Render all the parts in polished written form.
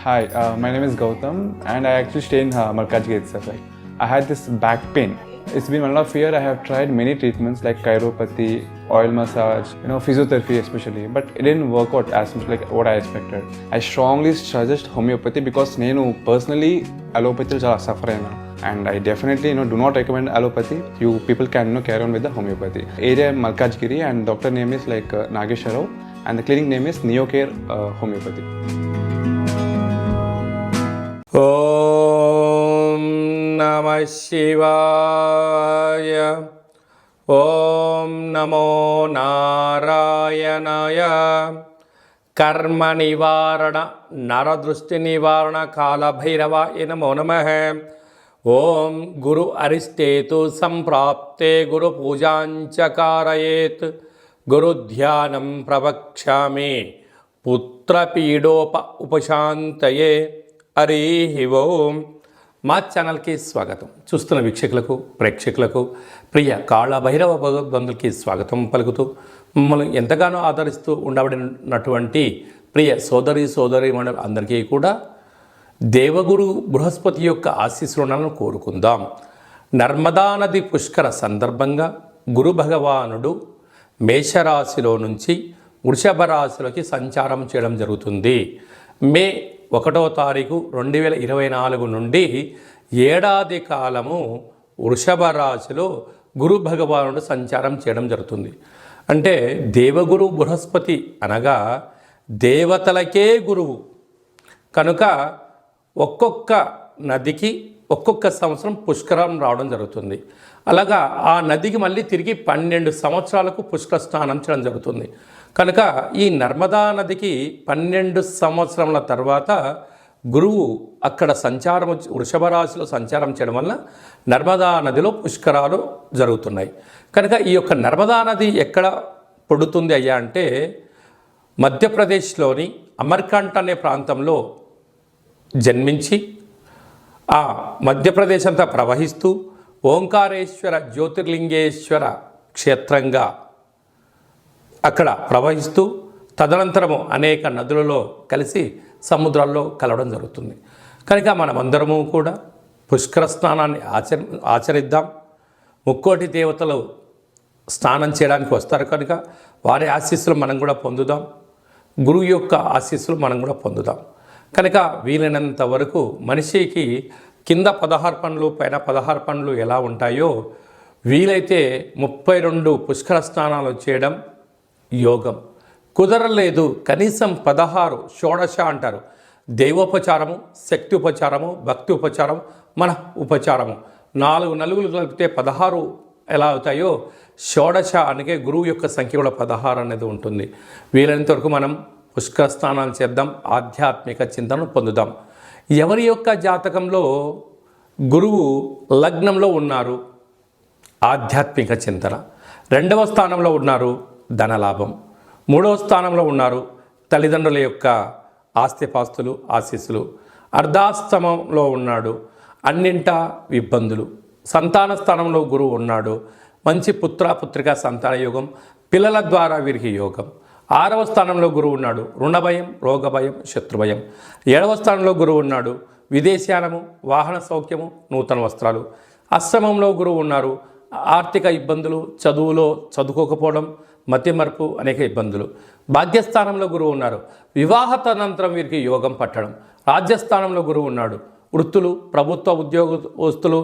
Hi, my name is Gautam and I actually stay in Markajgir itself. Like, I had this back pain. It's been 1.5 years. I have tried many treatments like chiropathy, oil massage, physiotherapy especially, but it didn't work out as much like what I expected. I strongly suggest homeopathy because నేను personally allopathy చాలా suffer అయినా. And I definitely do not recommend allopathy. You people can carry on with the homeopathy. Area Malkajgiri and doctor name is like Nageswara Rao and the clinic name is Neocare Homeopathy. Om Namah Shivaya. Om Namo Narayanaya. Karma Nivarana Naradrushti Nivarana Kala Bhairava Namo Namaha. Om Guru Aristetu Samprapte Guru Pujancha Karayet Guru Dhyanam Pravakshami Putra Pidopa Upashantaye Hari ఓం. మా ఛానల్కి స్వాగతం. చూస్తున్న వీక్షకులకు ప్రేక్షకులకు ప్రియ కాళభైరవ భగవద్బంధులకి స్వాగతం పలుకుతూ మమ్మల్ని ఎంతగానో ఆదరిస్తూ ఉండబడినటువంటి ప్రియ సోదరీమణులు అందరికీ కూడా దేవగురు బృహస్పతి యొక్క ఆశీస్సులను కోరుకుందాం. నర్మదా నది పుష్కర సందర్భంగా గురు భగవానుడు మేషరాశిలో నుంచి వృషభ రాశిలోకి సంచారం చేయడం జరుగుతుంది. మే 1వ తారీఖు 2024 నుండి ఏడాది కాలము వృషభ రాశిలో గురు భగవానుడు సంచారం చేయడం జరుగుతుంది. అంటే దేవగురు బృహస్పతి అనగా దేవతలకే గురువు కనుక ఒక్కొక్క నదికి ఒక్కొక్క సంవత్సరం పుష్కరం రావడం జరుగుతుంది. అలాగా ఆ నదికి మళ్ళీ తిరిగి 12 సంవత్సరాలకు పుష్కర స్నానం చేయడం జరుగుతుంది. కనుక ఈ నర్మదా నదికి 12 సంవత్సరముల తర్వాత గురువు అక్కడ వృషభ రాశిలో సంచారం చేయడం వల్ల నర్మదా నదిలో పుష్కరాలు జరుగుతున్నాయి. కనుక ఈ యొక్క నర్మదా నది ఎక్కడ పుడుతుంది అయ్యా అంటే మధ్యప్రదేశ్లోని అమర్కంట్ అనే ప్రాంతంలో జన్మించి ఆ మధ్యప్రదేశ్ అంతా ప్రవహిస్తూ ఓంకారేశ్వర జ్యోతిర్లింగేశ్వర క్షేత్రంగా అక్కడ ప్రవహిస్తూ తదనంతరము అనేక నదులలో కలిసి సముద్రాల్లో కలవడం జరుగుతుంది. కనుక మనమందరము కూడా పుష్కర స్నానాన్ని ఆచరిద్దాం. ముక్కోటి దేవతలు స్నానం చేయడానికి వస్తారు కనుక వారి ఆశీస్సులు మనం కూడా పొందుదాం. గురువు యొక్క ఆశీస్సులు మనం కూడా పొందుదాం. కనుక వీలైనంత వరకు మనిషికి కింద 16 పనులు పైన 16 పనులు ఎలా ఉంటాయో వీలైతే 32 పుష్కర స్నానాలు చేయడం యోగం. కుదరలేదు కనీసం 16 షోడశ అంటారు. దైవోపచారము, శక్తి ఉపచారము, భక్తి ఉపచారం, మన ఉపచారము 4 నలుగులు కలిపితే 16 ఎలా అవుతాయో షోడశ అనగా గురువు యొక్క సంఖ్య కూడా 16 అనేది ఉంటుంది. వీలైనంత వరకు మనం పుష్కర స్నానాలు చేద్దాం, ఆధ్యాత్మిక చింతనను పొందుదాం. ఎవరి యొక్క జాతకంలో గురువు లగ్నంలో ఉన్నారు ఆధ్యాత్మిక చింతన, 2వ స్థానంలో ఉన్నారు ధనలాభం, 3వ స్థానంలో ఉన్నారు తల్లిదండ్రుల యొక్క ఆస్తిపాస్తులు ఆశీస్సులు, అర్ధాష్టమంలో ఉన్నాడు అన్నింటా ఇబ్బందులు, సంతాన స్థానంలో గురువు ఉన్నాడు మంచి పుత్రిక సంతాన యోగం, పిల్లల ద్వారా వీరికి యోగం, 6వ స్థానంలో గురువు ఉన్నాడు రుణభయం, రోగభయం, శత్రుభయం, 7వ స్థానంలో గురువు ఉన్నాడు విదేశానము, వాహన సౌఖ్యము, నూతన వస్త్రాలు, అష్టమంలో గురువు ఉన్నారు ఆర్థిక ఇబ్బందులు, చదువులో చదువుకోకపోవడం, మతిమరుపు, అనేక ఇబ్బందులు, భాగ్యస్థానంలో గురువు ఉన్నారు వివాహతనంతరం వీరికి యోగం పట్టడం, రాజ్యస్థానంలో గురువు ఉన్నాడు వృత్తులు, ప్రభుత్వ ఉద్యోగస్తులు,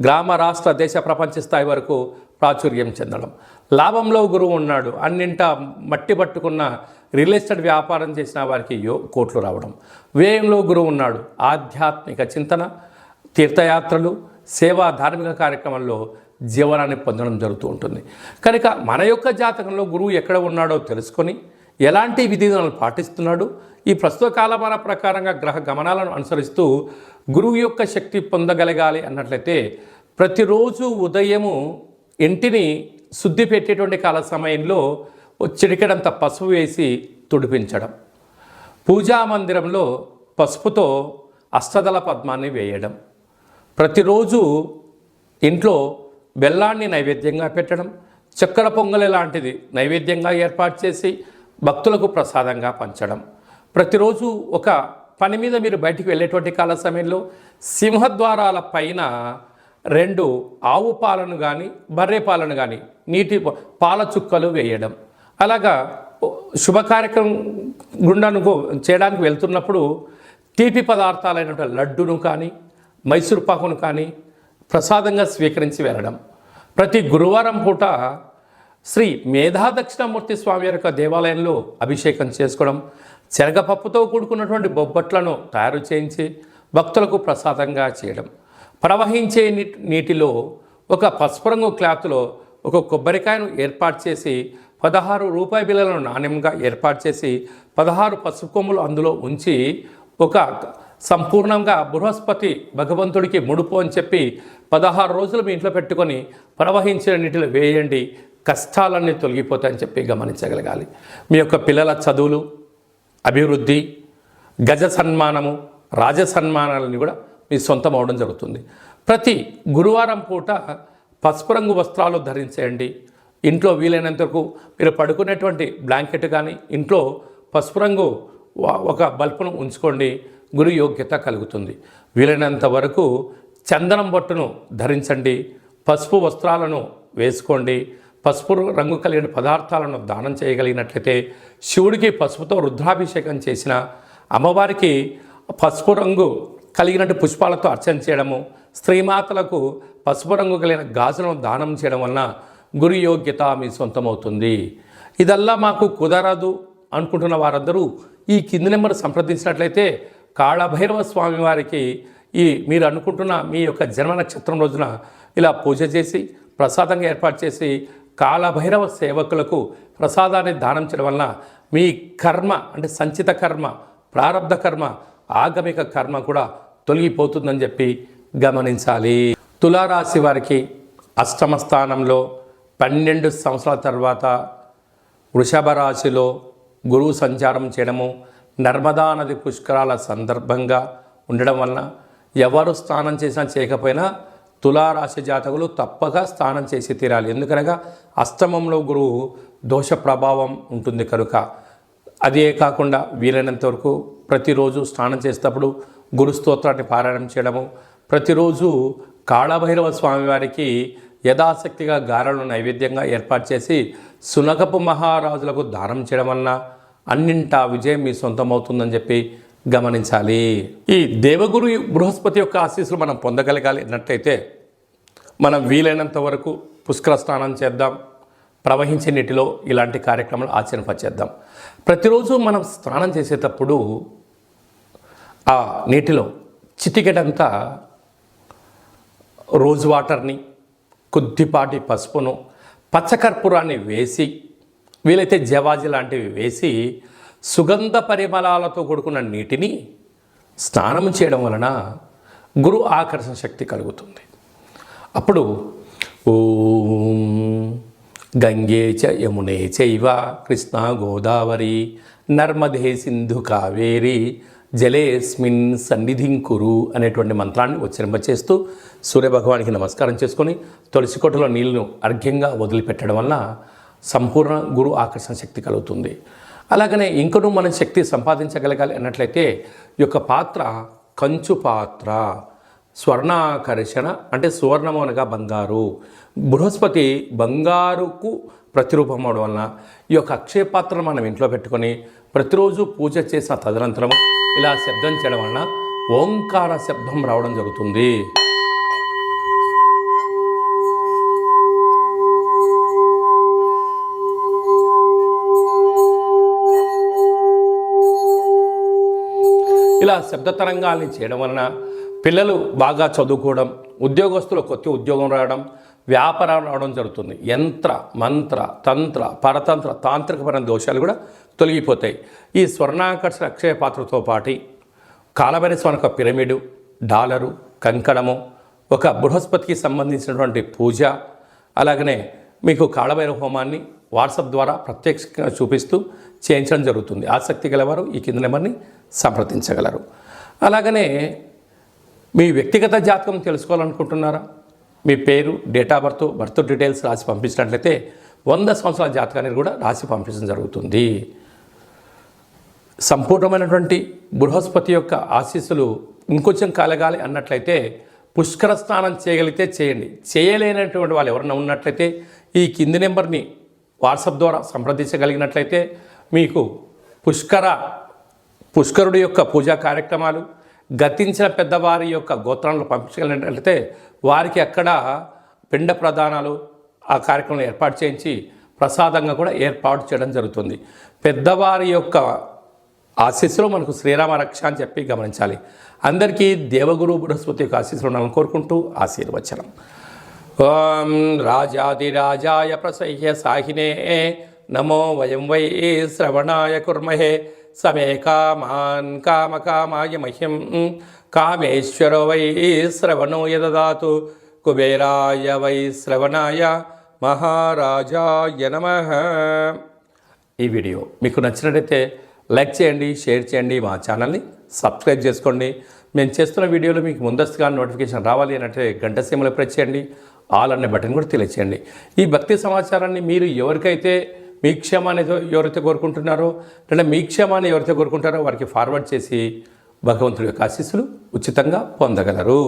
గ్రామ రాష్ట్ర దేశ ప్రపంచ స్థాయి వరకు ప్రాచుర్యం చెందడం, లాభంలో గురువు ఉన్నాడు అన్నింటా మట్టి పట్టుకున్న రియల్ ఎస్టేట్ వ్యాపారం చేసిన వారికి కోట్లు రావడం, వ్యయంలో గురువు ఉన్నాడు ఆధ్యాత్మిక చింతన, తీర్థయాత్రలు, సేవా ధార్మిక కార్యక్రమంలో జీవనాన్ని పొందడం జరుగుతూ ఉంటుంది. కనుక మన యొక్క జాతకంలో గురువు ఎక్కడ ఉన్నాడో తెలుసుకొని ఎలాంటి విధిలను పాటిస్తున్నాడు, ఈ ప్రస్తుత కాలమాన ప్రకారంగా గ్రహ గమనాలను అనుసరిస్తూ గురువు యొక్క శక్తి పొందగలగాలి అన్నట్లయితే ప్రతిరోజు ఉదయము ఇంటిని శుద్ధి పెట్టేటువంటి కాల సమయంలో చిటికెడంత పసుపు వేసి తుడిపించడం, పూజా మందిరంలో పసుపుతో అష్టదళ పద్మాన్ని వేయడం, ప్రతిరోజు ఇంట్లో బెల్లాన్ని నైవేద్యంగా పెట్టడం, చక్కెర పొంగలి లాంటిది నైవేద్యంగా ఏర్పాటు చేసి భక్తులకు ప్రసాదంగా పంచడం, ప్రతిరోజు ఒక పని మీద మీరు బయటికి వెళ్ళేటువంటి కాల సమయంలో సింహద్వారాల పైన 2 ఆవు పాలను కానీ బర్రె పాలను కానీ నీటి పాల చుక్కలు వేయడం. అలాగా శుభ కార్యక్రమం గుండాను చేయడానికి వెళ్తున్నప్పుడు తీపి పదార్థాలైనటువంటి లడ్డును కానీ మైసూర్ పాకును కానీ ప్రసాదంగా స్వీకరించి వెళ్ళడం. ప్రతి గురువారం పూట శ్రీ మేధా దక్షిణామూర్తి స్వామి యొక్క దేవాలయంలో అభిషేకం చేసుకోవడం, శనగపప్పుతో కూడుకున్నటువంటి బొబ్బట్లను తయారు చేయించి భక్తులకు ప్రసాదంగా చేయడం. ప్రవహించే నీటిలో ఒక పసుపు రంగు క్లాత్లో ఒక కొబ్బరికాయను ఏర్పాటు చేసి 16 రూపాయి బిళ్ళలను నాణ్యంగా ఏర్పాటు చేసి 16 పసుపు కొమ్ములు అందులో ఉంచి ఒక సంపూర్ణంగా బృహస్పతి భగవంతుడికి ముడుపు అని చెప్పి 16 రోజులు మీ ఇంట్లో పెట్టుకొని ప్రవహించిన నీటిలో వేయండి, కష్టాలన్నీ తొలగిపోతాయని చెప్పి గమనించగలగాలి. మీ యొక్క పిల్లల చదువులు, అభివృద్ధి, గజ సన్మానము, రాజ సన్మానాలని కూడా మీ సొంతం అవడం జరుగుతుంది. ప్రతి గురువారం పూట పసుపు రంగు వస్త్రాలు ధరించేయండి. ఇంట్లో వీలైనంత వరకు మీరు పడుకునేటువంటి బ్లాంకెట్ కానీ ఇంట్లో పసుపు రంగు ఒక బల్బును ఉంచుకోండి, గురు యోగ్యత కలుగుతుంది. వీలైనంత వరకు చందనం బొట్టును ధరించండి, పసుపు వస్త్రాలను వేసుకోండి. పసుపు రంగు కలిగిన పదార్థాలను దానం చేయగలిగినట్లయితే, శివుడికి పసుపుతో రుద్రాభిషేకం చేసిన, అమ్మవారికి పసుపు రంగు కలిగినట్టు పుష్పాలతో అర్చన చేయడము, స్త్రీమాతలకు పసుపు రంగు కలిగిన గాజులను దానం చేయడం వలన గురు యోగ్యత మీ సొంతమవుతుంది. ఇదల్లా మాకు కుదరదు అనుకుంటున్న వారందరూ ఈ కింది నెంబర్ సంప్రదించినట్లయితే కాళభైరవ స్వామి వారికి మీరు అనుకుంటున్న మీ యొక్క జన్మ నక్షత్రం రోజున ఇలా పూజ చేసి ప్రసాదంగా ఏర్పాటు చేసి కాళభైరవ సేవకులకు ప్రసాదాన్ని దానం చేయడం వలన మీ కర్మ అంటే సంచిత కర్మ, ప్రారబ్ధ కర్మ, ఆగమిక కర్మ కూడా తొలగిపోతుందని చెప్పి గమనించాలి. తులారాశి వారికి అష్టమ స్థానంలో 12 సంవత్సరాల తర్వాత వృషభ రాశిలో గురువు సంచారం చేయడము, నర్మదా నది పుష్కరాల సందర్భంగా ఉండడం వలన ఎవరు స్నానం చేసినా చేయకపోయినా తులారాశి జాతకులు తప్పక స్నానం చేసి తీరాలి. ఎందుకనగా అష్టమంలో గురువు దోష ప్రభావం ఉంటుంది కనుక. అదే కాకుండా వీలైనంత వరకు ప్రతిరోజు స్నానం చేసేటప్పుడు గురు స్తోత్రాన్ని పారాయణం చేయడము, ప్రతిరోజు కాళభైరవ స్వామివారికి యథాశక్తిగా గారెలను నైవేద్యంగా ఏర్పాటు చేసి సునకపు మహారాజులకు దానం చేయడం వలన అన్నింటా విజయం మీ సొంతమవుతుందని చెప్పి గమనించాలి. ఈ దేవగురు బృహస్పతి యొక్క ఆశీస్సులు మనం పొందగలగాలి అన్నట్లయితే మనం వీలైనంత వరకు పుష్కర స్నానం చేద్దాం, ప్రవహించే నీటిలో ఇలాంటి కార్యక్రమాలు ఆచరింపచేద్దాం. ప్రతిరోజు మనం స్నానం చేసేటప్పుడు ఆ నీటిలో చిటికెడంతా రోజ్ వాటర్ని, కొద్దిపాటి పసుపును, పచ్చకర్పూరాన్ని వేసి, వీలైతే జవాజి లాంటివి వేసి సుగంధ పరిమళాలతో కూడుకున్న నీటిని స్నానం చేయడం వలన గురు ఆకర్షణ శక్తి కలుగుతుంది. అప్పుడు ఓం గంగే చ యమునే చైవ కృష్ణ గోదావరి నర్మదే సింధు కావేరి జలేస్మిన్ సన్నిధిం కురు అనేటువంటి మంత్రాన్ని ఉచ్చరింపచేస్తూ సూర్యభగవానికి నమస్కారం చేసుకొని తులసి కోటలో నీళ్లను అర్ఘ్యంగా వదిలిపెట్టడం వలన సంపూర్ణ గురు ఆకర్షణ శక్తి కలుగుతుంది. అలాగనే ఇంకనూ మనం శక్తి సంపాదించగలగాలి అన్నట్లయితే ఈ యొక్క పాత్ర కంచు పాత్ర, స్వర్ణాకర్షణ అంటే సువర్ణము అనగా బంగారు. బృహస్పతి బంగారుకు ప్రతిరూపం అవడం వలన ఈ యొక్క అక్షయ పాత్రను మనం ఇంట్లో పెట్టుకొని ప్రతిరోజు పూజ చేసిన తదనంతరము ఇలా శబ్దం చేయడం వలన ఓంకార శబ్దం రావడం జరుగుతుంది. ఇలా శబ్ద తరంగాల్ని చేయడం వలన పిల్లలు బాగా చదువుకోవడం, ఉద్యోగస్తులు కొత్త ఉద్యోగం రావడం, వ్యాపారం రావడం జరుగుతుంది. యంత్ర, మంత్ర, తంత్ర, పరతంత్ర, తాంత్రికపరమైన దోషాలు కూడా తొలగిపోతాయి. ఈ స్వర్ణాకర్షణ అక్షయ పాత్రతో పాటు కాళభైరవ స్వామి యొక్క పిరమిడు, డాలరు, కంకణము, ఒక బృహస్పతికి సంబంధించినటువంటి పూజ, అలాగనే మీకు కాళభైరవ హోమాన్ని వాట్సాప్ ద్వారా ప్రత్యక్షంగా చూపిస్తూ చేయించడం జరుగుతుంది. ఆసక్తి గలవారు ఈ కింద నెంబర్ని సంప్రదించగలరు. అలాగనే మీ వ్యక్తిగత జాతకం తెలుసుకోవాలనుకుంటున్నారా? మీ పేరు, డేట్ ఆఫ్ బర్త్ డీటెయిల్స్ రాసి పంపించినట్లయితే 100 సంవత్సరాల జాతకాన్ని కూడా రాసి పంపించడం జరుగుతుంది. సంపూర్ణమైనటువంటి బృహస్పతి యొక్క ఆశీస్సులు ఇంకొంచెం కలగాలి అన్నట్లయితే పుష్కర స్నానం చేయగలిగితే చేయండి. చేయలేనటువంటి వాళ్ళు ఎవరైనా ఉన్నట్లయితే ఈ కింది నెంబర్ని వాట్సాప్ ద్వారా సంప్రదించగలిగినట్లయితే మీకు పుష్కరుడి యొక్క పూజా కార్యక్రమాలు, గతించిన పెద్దవారి యొక్క గోత్రాలను పంపించగలిగినట్లయితే వారికి అక్కడ పిండ ప్రదానాలు ఆ కార్యక్రమం ఏర్పాటు చేయించి ప్రసాదంగా కూడా ఏర్పాటు చేయడం జరుగుతుంది. పెద్దవారి యొక్క ఆశీస్సులు మనకు శ్రీరామ రక్ష అని చెప్పి గమనించాలి. అందరికీ దేవగురు బృహస్పతి యొక్క ఆశీస్సులు ఉండాలని కోరుకుంటూ ఆశీర్వచనం. ఓం రాజాదిరాజాయ ప్రసహ్య సాహినే నమో వయం వై శ్రవణాయ కుర్మహే సమే కామాన్ కామకామాయ మహ్యం కామేశ్వరో వై శ్రవణో యదదాతు కుబేరాయ వై శ్రవణాయ మహారాజాయ నమః. ఈ వీడియో మీకు నచ్చినట్లయితే లైక్ చేయండి, షేర్ చేయండి, మా ఛానల్ని సబ్స్క్రైబ్ చేసుకోండి. మేము చేస్తున్న వీడియోలు మీకు ముందస్తుగా నోటిఫికేషన్ రావాలి అంటే గంట సీమలో ప్రెస్ చేయండి, ఆల్ అనే బటన్ కూడా తెలియచేయండి. ఈ భక్తి సమాచారాన్ని మీరు ఎవరికైతే మీ క్షేమాన్ని ఎవరైతే కోరుకుంటున్నారో లేదా మీ క్షేమాన్ని ఎవరైతే కోరుకుంటారో వారికి ఫార్వర్డ్ చేసి భగవంతుడి యొక్క ఆశీస్సులు ఉచితంగా పొందగలరు.